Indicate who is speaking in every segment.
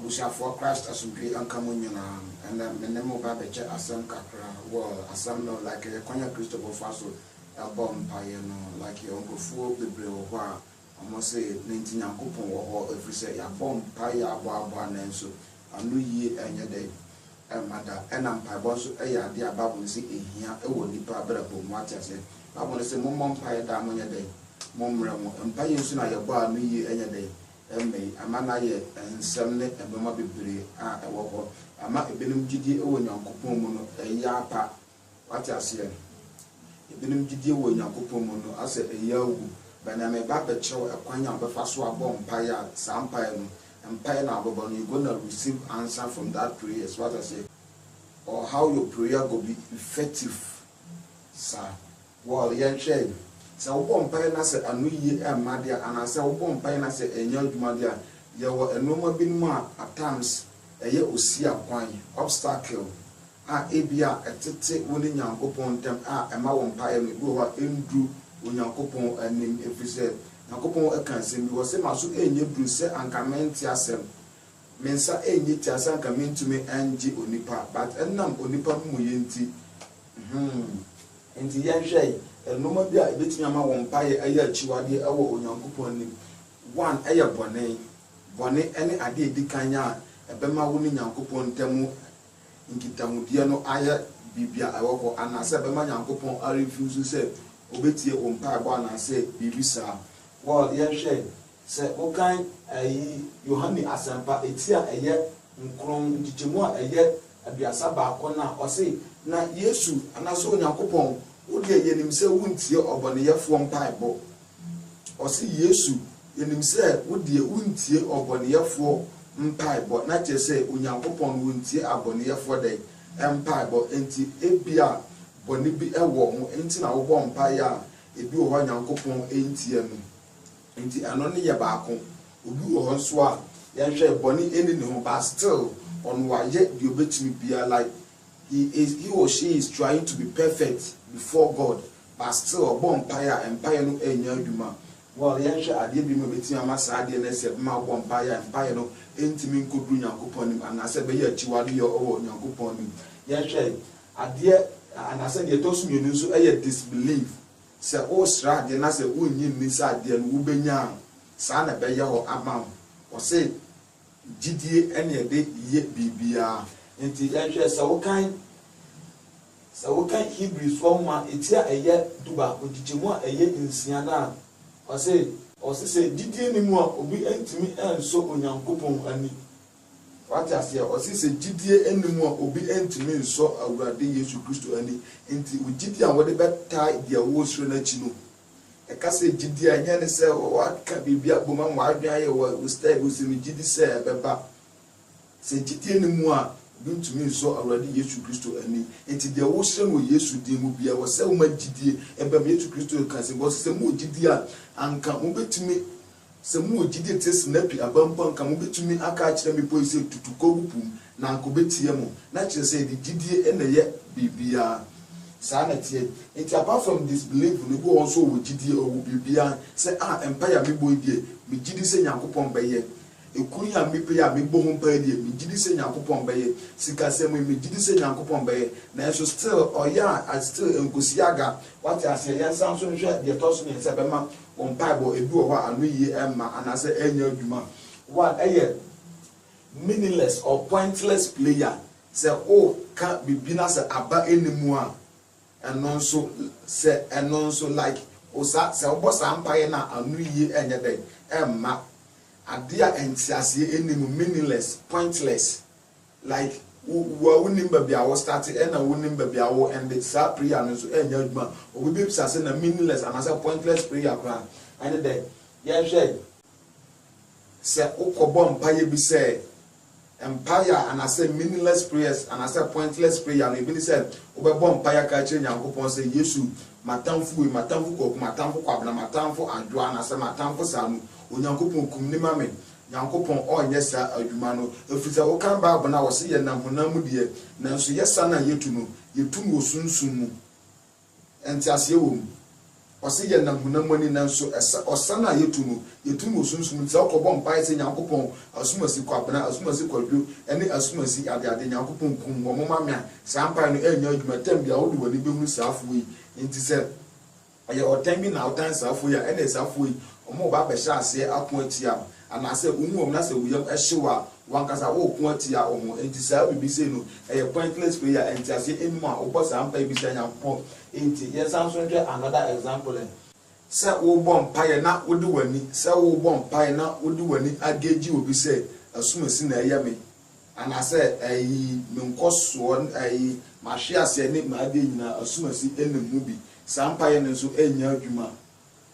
Speaker 1: Abusha for Christ as we and come in and the name of Babaja Assam Kakra, well, Assam no like a Konya Christopher Faso, a bomb pie, like your uncle fool the brew, I must say, 19 young coupon or if we say a bomb pie, a bar, and so a new year and your day. And mother, and I'm pie boss, a dear Babu see here, a would be better from what I said. I want to say, Mom pie down on your day, Mom Ramo, and pie soon I bar new year and your day. Amana ye nsɛmne ɛbɛma bebree a ɛwɔ hɔ ama ebinom gidi ɛwɔ Nyankopɔn mu no ɛyɛ apa wate aseɛ ebinom gidi ɛwɔ Nyankopɔn mu no asɛ ɛyɛ awu bana me ba bɛkyerɛw ɛkwan a bɛfa so abɔ mpaeɛ a saa mpaeɛ no mpaeɛ na abɔbɔ no you gonna receive answer from that prayer what I say or how your prayer go be effective sir well yɛnhwɛ so wobɔ mpaeɛ na sɛ anu yie ɛmma deɛ anasɛ wobɔ mpaeɛ na sɛ ɛnyɛ adwuma deɛ yɛwɔ ɛnoma binom a at times ɛyɛ osia kwan obstacle a ebia ɛtete wo ne Nyankopɔn ntam a ɛma wo mpaeɛ no bi wɔ hɔ ɛnduru wo Nyankopɔn anim ɛfiri sɛ Nyankopɔn ɛka nsɛm bi wɔ sɛ ma so ɛnyɛ duru sɛ anka mente asɛm me nsa ɛnyɛ ti asɛ anka mentumi ɛngye onipa but ɛnam onipa mu yɛnti nti yɛnhwɛ noma bi a ebetimi ama won paye aya chiwade ewo Onyankopon nim one aya bone ene ade edikanya ebema wo ni Nyankopon temu nkitamudie no aya bibia ewo anase ebema Nyankopon a refuse se obetie won paye bo anase bibisa well yehwe se okan ayi Yohane Asempa etia eye nkron ntichemu a eye abiasa ba akona ose na Yesu anase Onyankopon Odi yenim se wuntie oboneyefo mpaebo osi Yesu yenim se wodi wuntie oboneyefo mpaebo na che se Onyankopon wuntie aboneyefo dai mpaebo enti ebia boni bi ewo ho enti na wo mpae a ebi wo Nyankopon entie no enti ano ne ye baako obi wo ho so a ye hwe boni eni ne ho ba still on wa ye di obetimi bia like he or she is trying to be perfect before God, but still a bomb empire no enya adwuma. Well, yɛnhwɛ adeɛ bi no betimi ama saa adeɛ na sɛ ma bomb empire no entimi nkodru Nyankopɔn nim anasɛ bɛyɛ akyiwade yɛ ɔwɔ Nyankopɔn nim. Yɛnhwɛ adeɛ anasɛ deɛ tosu mienu nso ɛyɛ disbelief. Sɛ o sra adeɛ na sɛ o nyi ni sɛ adeɛ no wobɛnya saa na bɛyɛ hɔ ama wo. Ɔsɛ gidie ɛne ɛde yɛ bibia. Enti yɛnhwɛ sɛ wokan Hebrews 1 etia ɛyɛ duba otichemu a ɛyɛ nsia na ɔse sɛ gidie ni mu a obi entimi enso Onyankopɔn ani wate ase ɔse sɛ gidie eni mu a obi entimi enso Awurade Yesu Kristo ani enti ogidie a wɔde bɛtaa dia wo suro na chi no ɛka sɛ gidie a nyɛ ne sɛ waka bibia boma mo adwan yɛ wo style wo sɛ gidie sɛ ɛbɛba sɛ gidie ni mu a Bintumi so Awurade Yesu Kristo ani enti de wo hye no Yesu din mu bia wo se wo magidie ebam Yesu Kristo ka se bo se mu ogidie a anka mo betumi se mu ogidie te snapi abampa anka mo betumi aka akire me poise tutuko gupum na anka betie mo na kire se de gidie ene ye bibia sa na tie enti apart from this belief no go also wo gidie o bibia se empire me boy die me gidi se Nyankopɔn bɛyɛ ekuri a mepe a mebo ho pa die me gidi se Nyankopɔn bɛyɛ sika se me gidi se Nyankopɔn bɛyɛ na so still oya still enkosiaga what I say yan san so nhwe de toso ne se bema on bible ebi wo hɔ anu yi emma anase enya adwuma one meaningless or pointless player se o ka bibi na se aba enimu a eno so like o sa se obo sa mpaye na anu yi enya den emma adia entiase enimu meaningless pointless like wo nimba bia wo start na wo nimba bia wo end sa prayer no so enya adwuma o be bisa se na meaningless and as pointless prayer kra and then ya hwe se ukobɔ mpaye bi se empire and as meaningless prayers and as pointless prayer no bi se obɛbɔ mpaye ka kire Nyankopɔn se Yesu matamfu kwabna matamfu adwa and as matamfu sanu Onyankopɔn kum ni mame Nyankopɔn ɔnyɛ sa adwuma no efisa wo kan Bible na wo se ye nam honam de nanso yesa na yetu no sunsun mu enti ase wo mu
Speaker 2: ɔse yɛ namhunamani nanso ɔsa na yɛtu no sunsun sɛ ɔkɔbɔ mpae sɛ nyankopɔn asumasi kwabena asumasi kwadwo ɛne asumasi ade nyankopɔn kum wɔn mama me a saa mpae no ɛnya adwuma tam bia wode w'ani bɛhunu saafo yi nti sɛ ɛyɛ ɔtan bi na ɔtan saafo yi a ɛna saafo yi ɔmo ba bɛhyɛ aseɛ ako atia anaasɛ umu na sɛ wuyam ɛhyew a wankasa wo ko atia ɔmo nti saa bibi sei no ɛyɛ pointless prayer nti ase enu a wobɔ saa mpae bi sɛ nyankopɔn nti yɛsan so nhwɛ another example sɛ wobɔ mpae na wode w'ani sɛ wobɔ mpae na wode w'ani agegye obi sɛ asumasi na ɛyɛ me anaasɛ ɛyi menkɔsoɔ ɛyi mahwe aseɛ ne maade nyinaa asumasi ɛnam mu bi saa mpae no nso ɛnya adwuma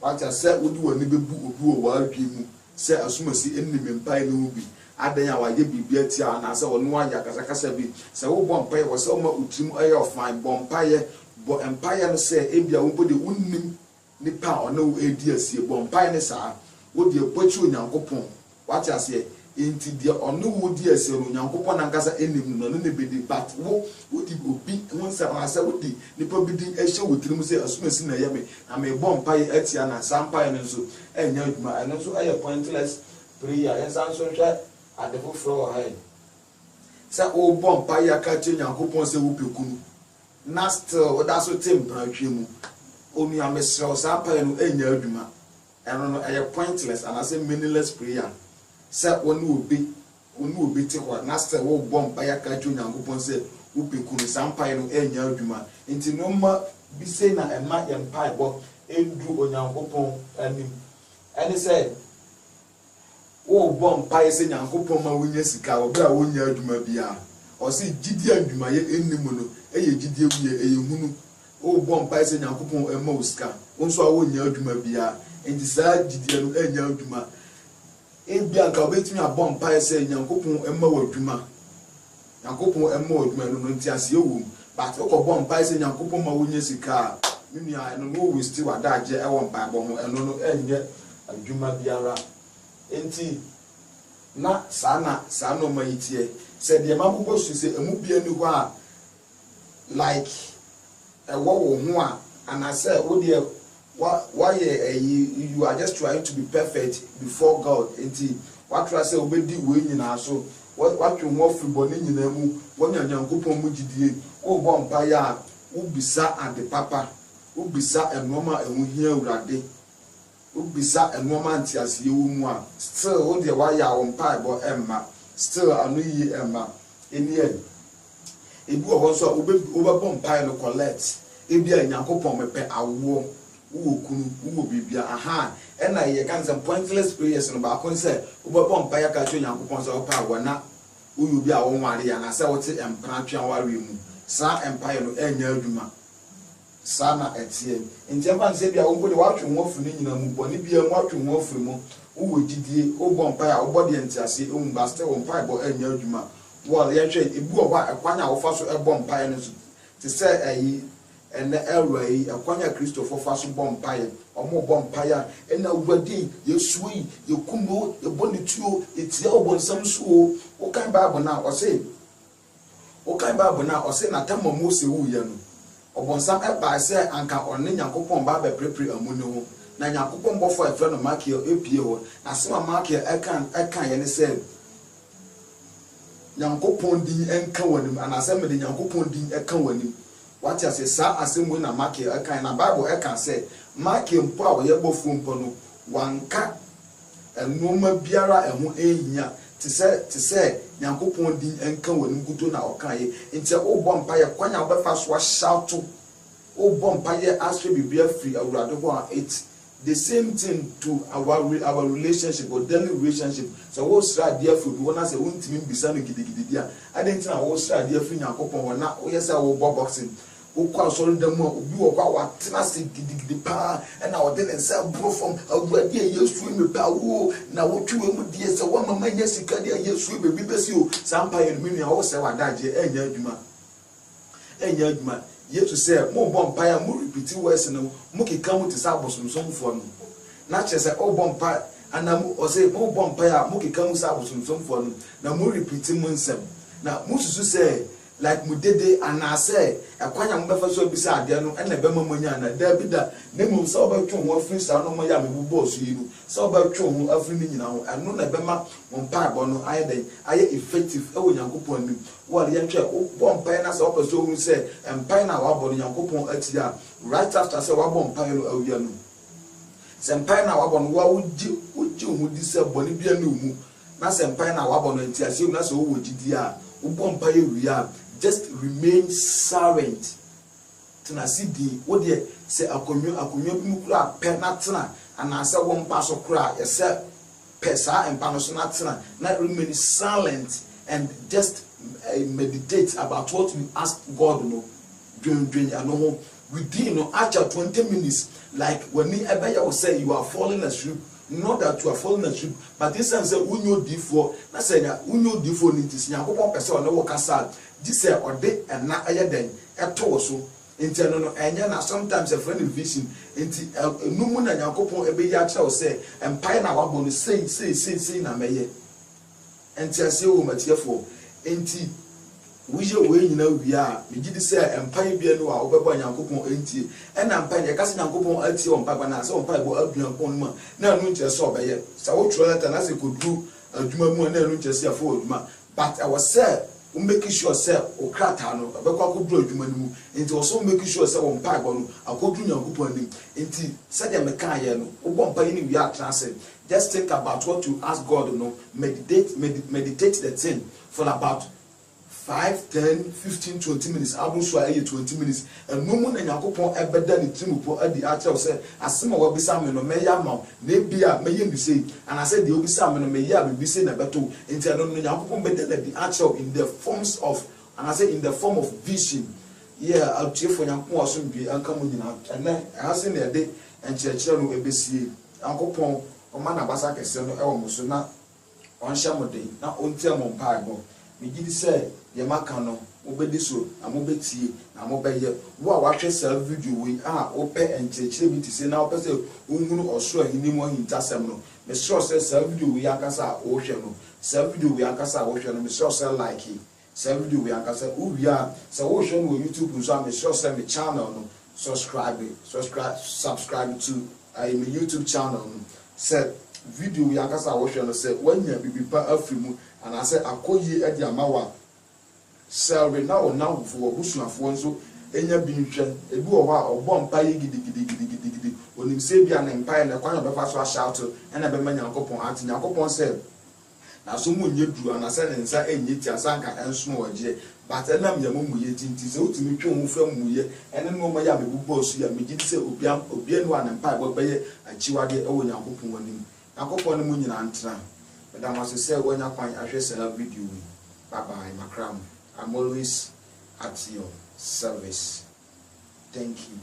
Speaker 2: wata sɛ wode w'ani bɛbu obi wɔ w'adwe mu sɛ asumasi ɛnam mpae no mu bi adan a wayɛ biribi atia anaasɛ ɔno ayɛ akasakasa bi sɛ wobɔ mpae wɔ sɛ ɔma otirim ɛyɛ ɔfan bɔ mpae bɔ mpae no sɛ ebia wo bode wonnim nipa a ɔno edi asie bɔ mpae ne saa wode bɔkyi onyankopɔn wate aseɛ enti deɛ ɔno wo di asie no onyankopɔn nankasa enim no ne bedi but wode obi ho nsɛm asɛ wode nipa bi di ɛhyɛ wo tirim sɛ asumasi na ɛyɛ me na me bɔ mpae atia na saa mpae no nso ɛnya adwuma ɛno nso ɛyɛ pointless prayer yɛnsan so hwɛ ade foforɔ wɔ ha sɛ wobɔ mpae aka kyerɛ onyankopɔn sɛ wopɛ kunu na still woda so te mpratwe mu onua mesrɛ saa mpae no ɛnya adwuma ɛno no ɛyɛ pointless anaasɛ meaningless prayer sɛ wɔne obi te hɔ na still wobɔ mpae aka kyerɛ onyankopɔn sɛ wopɛ kunu saa mpae no ɛnya adwuma nti noma bi sei na ɛma yɛ mpae bɔ ɛdu onyankopɔn anim ɛne sɛ wobɔ mpae sɛ nyankopɔn ma wonya sika wɔbɛ a wonya adwuma biara ɔsɛ gyidi adwumayɛ ɛnim no ɛyɛ gyidi ewie ɛyɛ hunu wobɔ mpae sɛ nyankopɔn ɛma wo sika nso a wonya adwuma biara nti saa gyidi no ɛnya adwuma ebia nka wobɛtumi abɔ mpae sɛ nyankopɔn ɛma wo adwuma nyankopɔn ɛma wo adwuma no nti aseɛ wɔ mu but wokɔbɔ mpae sɛ nyankopɔn ma wonya sika a menua ɛno no wo sti wadagye ɛwɔ mpaebɔ ho ɛno no ɛnyɛ adwuma biara enti na saa no ma yitie sɛ deɛ mabobɔ su sɛ emu bia ni hɔ a like ɛwɔ wo ho a anaasɛ wo deɛ wayɛ you are just trying to be perfect before God enti watra sɛ wobɛdi wei nyinaa so watwe ho afiri bɔne nyinaa mu wanya nyankopɔn mu gyidie wobɔ mpaeɛ a wobisa ade papa wobisa ɛnɔɔma ɛho hia awurade wobisa ɛnɔɔma nteaseɛ wɔ mu a still wo deɛ wayɛ a wo mpaebɔ ɛmma still ano yi ɛmma ɛniɛ ebi wɔ hɔ nso a wobɛbɔ mpaeɛ no collect ebi a nyankopɔn mepɛ awoɔ wowɔ kunu wowɔ bibia aha ɛna yɛ kan sɛ pointless prayers no baako sɛ wobɛbɔ mpaeɛ aka kyerɛ nyankopɔn sɛ wopɛ awoɔ na woyɛ bi a wɔnware yɛ anaasɛ wote mpena twɛn ware mu saa mpaeɛ no ɛnya adwuma saa na ɛteɛ nti ɛmfa nsɛ bi a wobɔ de watwe ho afiri no nyina mu bɔne bia mu watwe ho afiri mu wowɔ gyidie wobɔ mpaeɛ a wobɔ deɛ nteaseɛ ɛmu ba sɛ wo mpaebɔ ɛnya adwuma wɔl yɛhwɛ ebi wɔ hɔ a ɛkwan a wofa so ɛbɔ mpaeɛ no so te sɛ ɛyi ɛnɛ ɛwura yi ɛkwan a kristofo fa so bɔ mpaeɛ ɔmo bɔ mpaeɛ a ɛna awurade yɛsuo yi yɛkumo yɛbɔ ne tuo yɛtia wɔ nsɛm so o wokan baabɔ na ɔse na tama mose wuyɛ no ɔbɔnsam ɛbaa sɛ anka ɔne nyankopɔn ba bɛprepre amu ne ho na nyankopɔn bɔfo a ɛfrɛ no makia epie hɔ na sema makia ɛka yɛ ne sɛ nyankopɔn din ɛnka w'anim anaasɛ mede nyankopɔn din ɛka w'anim wate ase saa asɛm na makia ɛka na bible ɛka sɛ makia mpo a wɔyɛ bɔfo mpo no wanka ɛnoma biara ɛho ɛhia te sɛ nyankopɔn din ɛnka w'anim kuto na ɔka yɛ nti wobɔ mpaeɛ kwan a wobɛfa so ahyɛto wobɔ mpaeɛ asɛ biribi afiri awurade hɔ a it's the same thing to our relationship or daily relationship so wo sra dia afiri bi wona sɛ wontimi mbisa no gidigidi dia adentina wo sra dia afiri nyankopɔn hɔ na woyɛ sɛ wo bɔ boxing wokɔ asɔre da mu a obi wɔ hɔ a watena se gidigidi paa ɛna ɔde ne nsa boro fam awurade a yɛsue me paa wo na wotwe mu deɛ sɛ wɔmama nya sika deɛ yɛsue baabi bɛsi o saa mpaeɛ no menua wo sɛ wadagye ɛnya adwuma yesu sɛ mo bɔ mpaeɛ a mo repeat words no mo keka mo te sɛ abosomsomfoɔ no na kyerɛ sɛ ɔbɔ mpaeɛ ana mo ɔsɛ mo bɔ mpaeɛ a mo keka mo sɛ abosomsomfoɔ no na mo repeat mo nsɛm na mo susu sɛ like mudede and I say a quanya mbefa so bisa ade no na be mamonya na da bi da na mum so ba twa ho afri sa no mo ya me bubo so yi no so ba twa ho afri ni nyina ho eno na be ma mo mpa bo no aye den aye effective e wo Nyankopon nim wo ale yentwe wo bo mpa na so so hu say mpa na wa bo Nyankopon ati a right after say wa bo mpa no awia no se mpa na wa bo no wa uji hu di se bo ni bia no mu na se mpa na wa bo no enti ase na so wo gidi a wo bo mpa ye wi just remain silent tena sidi wo de se akonyo bi mukura pe na tena ana se wo mpa so kura ye se pesa empa no so na tena na remain silent and just meditate about what you ask God no during ano within no after 20 minutes like when you ever say you are falling asleep. Not that you are falling asleep, but this time say unyo D4. Na say na unyo D4 ni tisi Nyankopon pese o na wo kasa. This say ode na ayeden eto so. Enti no no enya na sometimes a friend vision. Enti numu na Nyankopon ebe ya kira o say empire na wabo no say na meye. Enti ase o matiefo. Enti wuje we nyina wia me gidi say empire bia no a obeba Nyankopon enti e na empire ye kase Nyankopon ati o mpagba na say o empire bo aduan pon ma na anu nche so obeye sa wo tro letter na say kodu aduma mu na anu nche say afo aduma but I was say we make sure say o krata no obekwa ko dro aduma mu enti also make sure say o mpagba no akodu Nyankopon nim enti say dem kan ye no wo bo empire ni wia transit just think about what you ask God no meditate the thing for about 5, 10, 15, 20 minutes. I will show you 20 minutes. And no one in Yakopon ever done it to at the actual say, as some will be salmon or may yam, maybe I may be saying, and I said the salmon or may be saying a battle into Yakopon better than the actual in the forms of, and I say in the form of vision. Yeah, I'll cheer for Yankon soon be uncoming out. And then I seen a day and children will be see Uncle Pon or Manabasa Casino Elmosuna on Shamode, not on Telmon Piebo. Me gidi say ye maka no obedi so amobeti na mobeye wo a wahwe sa video we ope enchechire bi ti say na ope say onhunu osoro ahini mo hintasem no me sure say sa video we akasa o hwe no sa video we akasa o hwe no me sure say like sa video we akasa o wia sa wo hwe no YouTube nso me sure say me channel no subscribe to my YouTube channel no say video we akasa o hwe no say wanya bibipa afimu and I said akoyi edi amawa selve na o na wo busuafo nso enya binhwe ebi wo ha obo mpaye gidi onim se bia na mpaye na kwan obefa so shout na be manya Nyankopon ati Nyankopon said na so mu nye duru and I said nsa enye ti asanka enso oje but na me mu ye tinti se otimi twe ho fra mu ye ene no mo ya me bubo so ya me gidi se obia no na mpaye bo beye achiwade e wo Nyankopon wanim Nyankopon no mu nyina ntra. But I must say when I find a video, bye bye, Macram. I'm always at your service. Thank you.